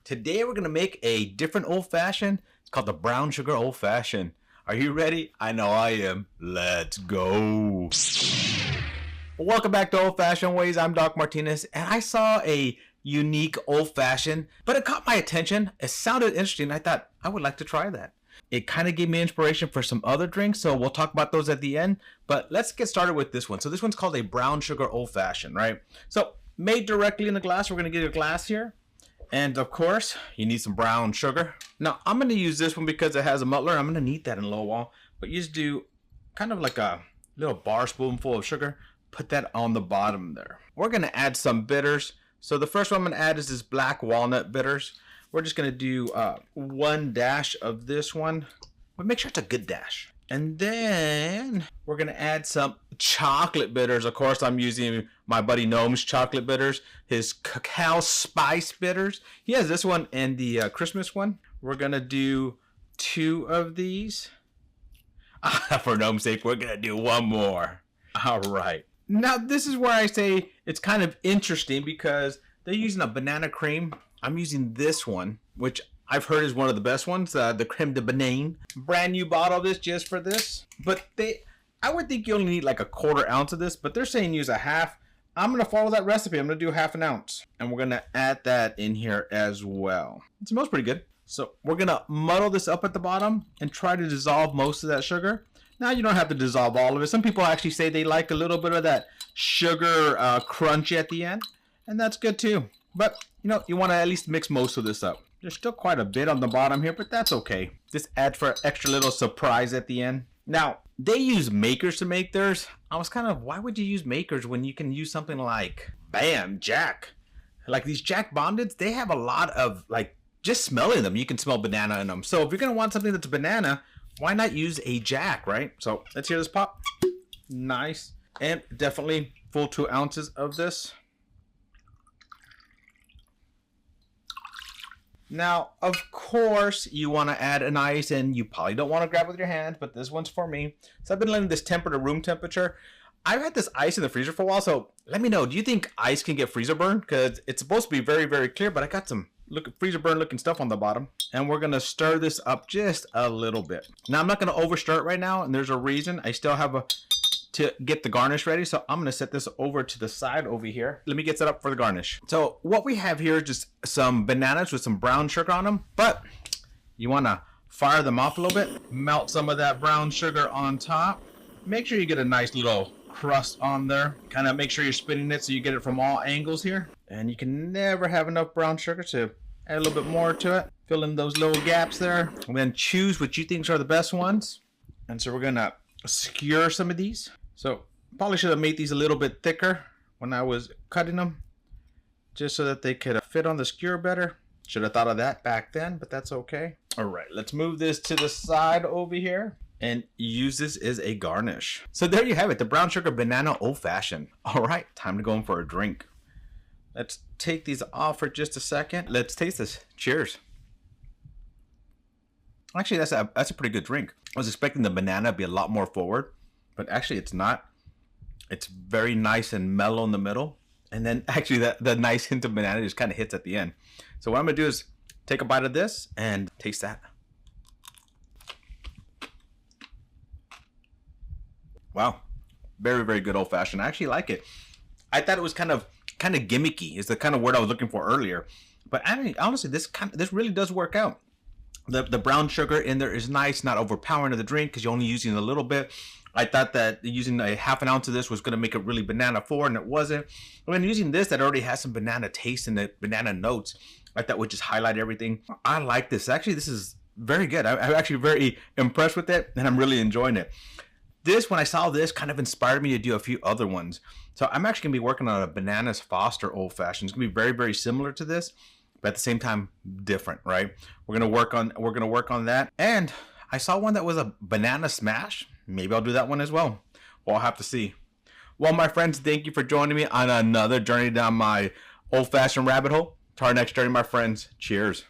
Today we're gonna make a different old fashioned. It's called the brown sugar old fashioned. Are you ready? I know I am. Let's go. Welcome back to Old Fashioned Ways. I'm Doc Martinez, and I saw a unique old fashioned, but it caught my attention. It sounded interesting. I thought I would like to try that. It kind of gave me inspiration for some other drinks, so we'll talk about those at the end. But let's get started with this one. So this one's called a brown sugar old fashioned, right? So made directly in the glass. We're gonna get a glass here. And of course, you need some brown sugar. Now, I'm going to use this one because it has a muddler. I'm going to need that in a little while. But you just do kind of like a little bar spoonful of sugar. Put that on the bottom there. We're going to add some bitters. So the first one I'm going to add is this black walnut bitters. We're just going to do one dash of this one. But make sure it's a good dash. And then we're going to add some chocolate bitters. Of course, I'm using my buddy Gnome's chocolate bitters, his cacao spice bitters. He has this one and the Christmas one. We're going to do 2 of these. For Gnome's sake, we're going to do 1 more. All right. Now, this is where I say it's kind of interesting because they're using a banana cream. I'm using this one, which I've heard is one of the best ones, the creme de banane. Brand new bottle of this just for this. But I would think you only need like a 1/4 ounce of this, but they're saying use a half. I'm going to follow that recipe. I'm going to do 1/2 ounce. And we're going to add that in here as well. It smells pretty good. So we're going to muddle this up at the bottom and try to dissolve most of that sugar. Now you don't have to dissolve all of it. Some people actually say they like a little bit of that sugar crunch at the end. And that's good too. But you know, you want to at least mix most of this up. There's still quite a bit on the bottom here, but that's okay. Just add for an extra little surprise at the end. Now, they use makers to make theirs. I was kind of, why would you use makers when you can use something like, bam, Jack? Like these Jack Bondeds, they have a lot of, like, just smelling them, you can smell banana in them. So if you're going to want something that's banana, why not use a Jack, right? So let's hear this pop. Nice. And definitely full 2 ounces of this. Now, of course, you want to add an ice, and you probably don't want to grab it with your hand, but this one's for me. So I've been letting this temper to room temperature. I've had this ice in the freezer for a while, so let me know. Do you think ice can get freezer burn? Because it's supposed to be very, very clear, but I got some freezer burn looking stuff on the bottom. And we're going to stir this up just a little bit. Now, I'm not going to over stir it right now, and there's a reason. I still have to get the garnish ready, so I'm going to set this over to the side over here. Let me get set up for the garnish. So what we have here is just some bananas with some brown sugar on them, but you want to fire them off a little bit. Melt some of that brown sugar on top. Make sure you get a nice little crust on there. Kind of make sure you're spinning it so you get it from all angles here. And you can never have enough brown sugar, to add a little bit more to it. Fill in those little gaps there. And then choose what you think are the best ones. And so we're going to skewer some of these. So probably should have made these a little bit thicker when I was cutting them, just so that they could fit on the skewer better. Should have thought of that back then, but that's okay. All right, let's move this to the side over here and use this as a garnish. So there you have it, the brown sugar banana old fashioned. All right, time to go in for a drink. Let's take these off for just a second. Let's taste this. Cheers. Actually, that's a pretty good drink. I was expecting the banana to be a lot more forward, but actually it's not. It's very nice and mellow in the middle. And then actually the nice hint of banana just kind of hits at the end. So what I'm going to do is take a bite of this and taste that. Wow. Very, very good old fashioned. I actually like it. I thought it was kind of gimmicky is the kind of word I was looking for earlier. But honestly, this really does work out. The brown sugar in there is nice, not overpowering of the drink because you're only using a little bit. I thought that using a 1/2 ounce of this was going to make it really banana forward, and it wasn't. When using this that already has some banana taste and the banana notes, I thought would just highlight everything. I like this. Actually, this is very good. I'm actually very impressed with it, and I'm really enjoying it. This, when I saw this, kind of inspired me to do a few other ones. So I'm actually going to be working on a Bananas Foster Old Fashioned. It's going to be very, very similar to this, but at the same time, different, right? We're going to work on that. And I saw one that was a banana smash. Maybe I'll do that one as well. We'll have to see. Well, my friends, thank you for joining me on another journey down my old-fashioned rabbit hole. To our next journey, my friends. Cheers.